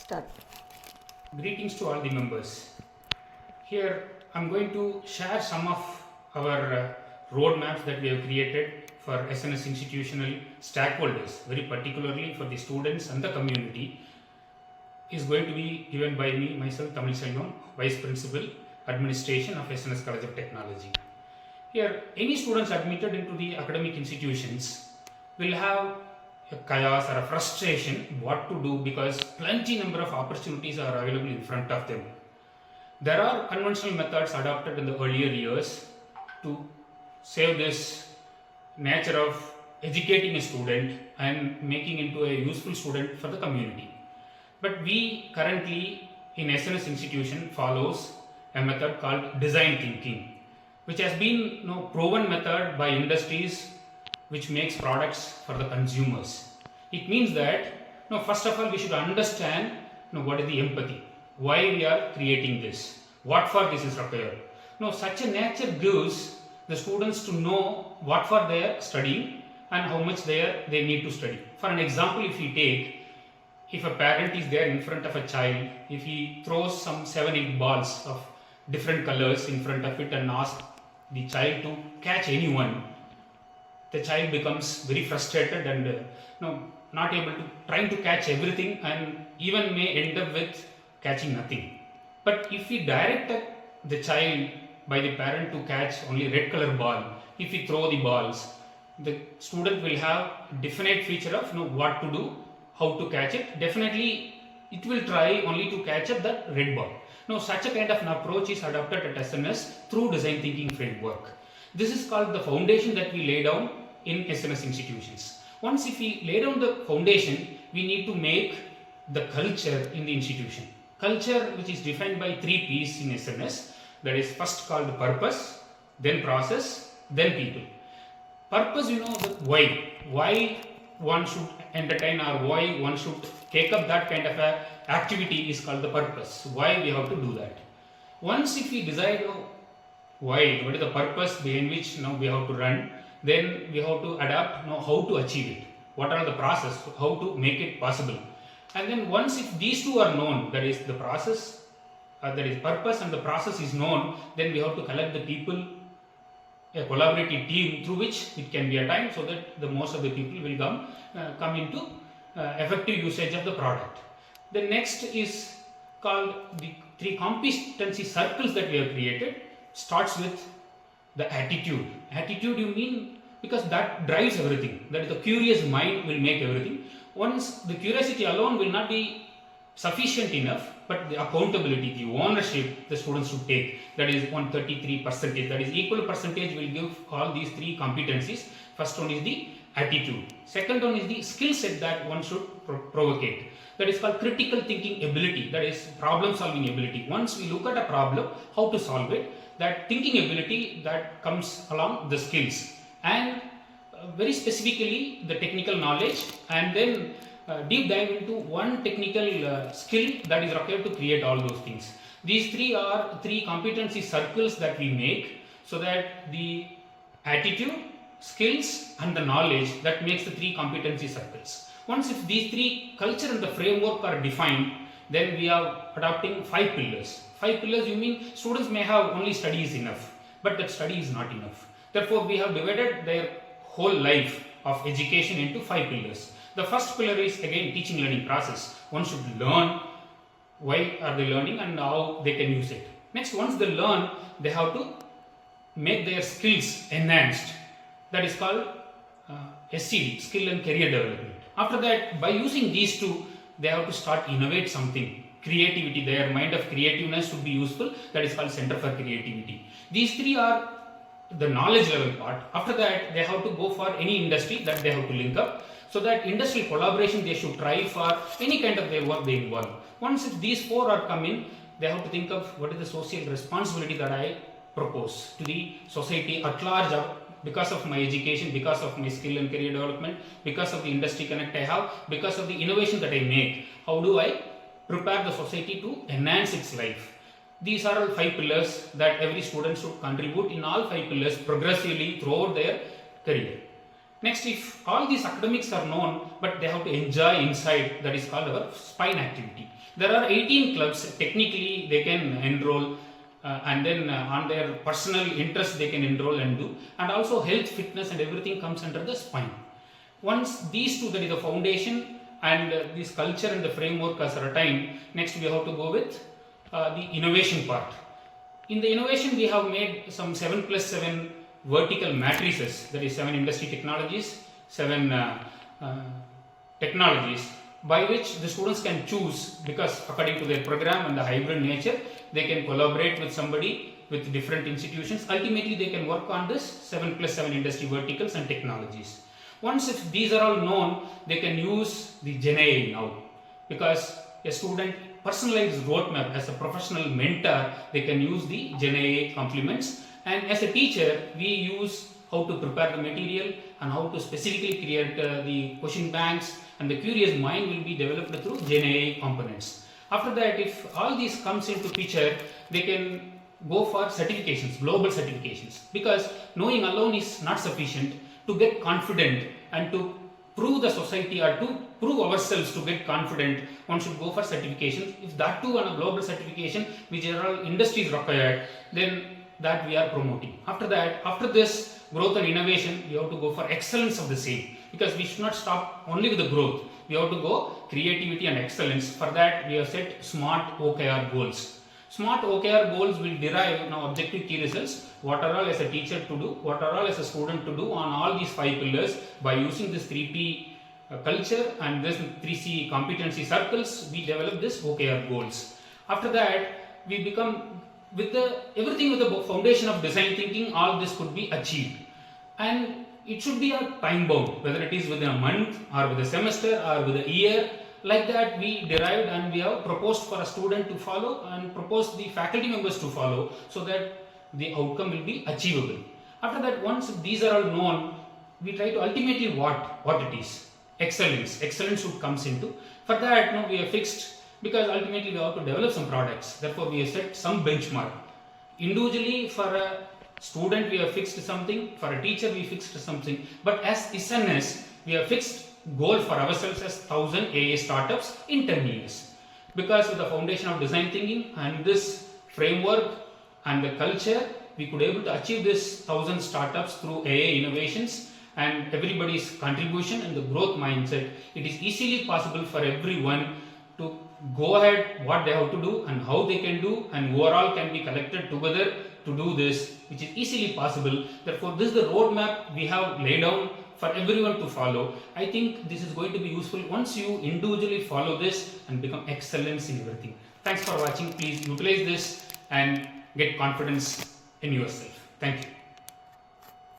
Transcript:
Start. Greetings to all the members. Here I'm going to share some of our roadmaps that we have created for SNS institutional stakeholders, very particularly for the students and the community. Is going to be given by me, myself, Tamilselvam, Vice Principal, Administration of SNS College of Technology. Here, any students admitted into the academic institutions will have a chaos or a frustration what to do because plenty number of opportunities are available in front of them. There are conventional methods adopted in the earlier years to save this nature of educating a student and making into a useful student for the community. But we currently in SNS institution follows a method called design thinking, which has been proven method by industries which makes products for the consumers. It means that first of all we should understand what is the empathy, why we are creating this, what for this is required. Such a nature gives the students to know what for they are studying and how much they need to study. For an example, if we take, if a parent is there in front of a child, if he throws some 7-8 balls of different colors in front of it and asks the child to catch anyone, the child becomes very frustrated and not able to, trying to catch everything and even may end up with catching nothing. But if we direct the child by the parent to catch only red color ball, if we throw the balls, the student will have a definite feature of what to do, how to catch it. Definitely it will try only to catch up that red ball. Such a kind of an approach is adopted at SNS through design thinking framework. This is called the foundation that we lay down in SNS institutions. Once if we lay down the foundation, we need to make the culture in the institution. Culture which is defined by 3 P's in SNS, that is first called purpose, then process, then people. Purpose, the why one should entertain or why one should take up that kind of a activity is called the purpose, why we have to do that. Once if we decide why, what is the purpose behind which we have to run, then we have to adapt how to achieve it, what are the process, how to make it possible. And then once if these two are known, that is the process, that is purpose and the process is known, then we have to collect the people, a collaborative team through which it can be attained so that the most of the people will come into effective usage of the product. The next is called the 3 competency circles that we have created. Starts with the attitude. Attitude you mean because that drives everything. That is the curious mind will make everything. Once the curiosity alone will not be sufficient enough, but the accountability, the ownership the students should take, that is 133%, that is equal percentage will give all these 3 competencies. First one is the attitude. Second one is the skill set that one should provocate. That is called critical thinking ability, that is problem solving ability. Once we look at a problem, how to solve it, that thinking ability that comes along the skills. And very specifically the technical knowledge, and then deep dive into one technical skill that is required to create all those things. These 3 are 3 competency circles that we make so that the attitude, skills and the knowledge that makes the 3 competency circles. Once if these 3 culture and the framework are defined, then we are adopting 5 pillars. 5 pillars you mean students may have only study is enough, but that study is not enough. Therefore we have divided their whole life of education into 5 pillars. The first pillar is again teaching learning process. One should learn why are they learning and how they can use it. Next, once they learn, they have to make their skills enhanced. That is called SCD, skill and career development. After that, by using these 2, they have to start innovate something. Creativity, their mind of creativeness should be useful. That is called Center for Creativity. These 3 are the knowledge level part. After that, they have to go for any industry that they have to link up. So that industrial collaboration they should try for any kind of their work they involve. Once if these 4 are coming, they have to think of what is the social responsibility that I propose to the society at large because of my education, because of my skill and career development, because of the industry connect I have, because of the innovation that I make. How do I prepare the society to enhance its life? These are all 5 pillars that every student should contribute in all 5 pillars progressively throughout their career. Next, if all these academics are known, but they have to enjoy inside, that is called our spine activity. There are 18 clubs, technically they can enroll and then on their personal interest they can enroll and do, and also health, fitness and everything comes under the spine. Once these two, that is the foundation and this culture and the framework are attained, next we have to go with the innovation part. In the innovation we have made some 7+7 vertical matrices, that is 7 industry technologies, 7 technologies by which the students can choose, because according to their program and the hybrid nature they can collaborate with somebody with different institutions. Ultimately they can work on this 7+7 industry verticals and technologies. Once if these are all known, they can use the GenAI now, because a student personalized roadmap as a professional mentor, they can use the GenAI complements, and as a teacher we use how to prepare the material and how to specifically create the question banks, and the curious mind will be developed through GenAI components. After that, if all these comes into picture, they can go for certifications, global certifications, because knowing alone is not sufficient. To get confident and to prove the society or to prove ourselves to get confident, one should go for certifications. If that too on a global certification which are all industries required, then that we are promoting. After that, after this growth and innovation, we have to go for excellence of the same, because we should not stop only with the growth. We have to go creativity and excellence. For that we have set SMART OKR goals. SMART OKR goals will derive now objective key results, what are all as a teacher to do, what are all as a student to do on all these 5 pillars. By using this 3P culture and this 3C competency circles, we develop this OKR goals. After that, we become with the everything with the foundation of design thinking, all this could be achieved, and it should be a time bound, whether it is within a month or with a semester or with a year. Like that we derived and we have proposed for a student to follow and proposed the faculty members to follow, so that the outcome will be achievable. After that, once these are all known, we try to ultimately what it is. Excellence should comes into. For that, now we have fixed, because ultimately we have to develop some products. Therefore, we have set some benchmark. Individually for a student we have fixed something, for a teacher we fixed something, but as SNS we have fixed goal for ourselves as 1000 AA startups in 10 years. Because with the foundation of design thinking and this framework and the culture, we could able to achieve this 1000 startups through AA innovations and everybody's contribution and the growth mindset. It is easily possible for everyone to go ahead what they have to do and how they can do, and overall can be collected together to do this, which is easily possible. Therefore, this is the roadmap we have laid down for everyone to follow. I think this is going to be useful once you individually follow this and become excellence in everything. Thanks for watching. Please utilize this and get confidence in yourself. Thank you.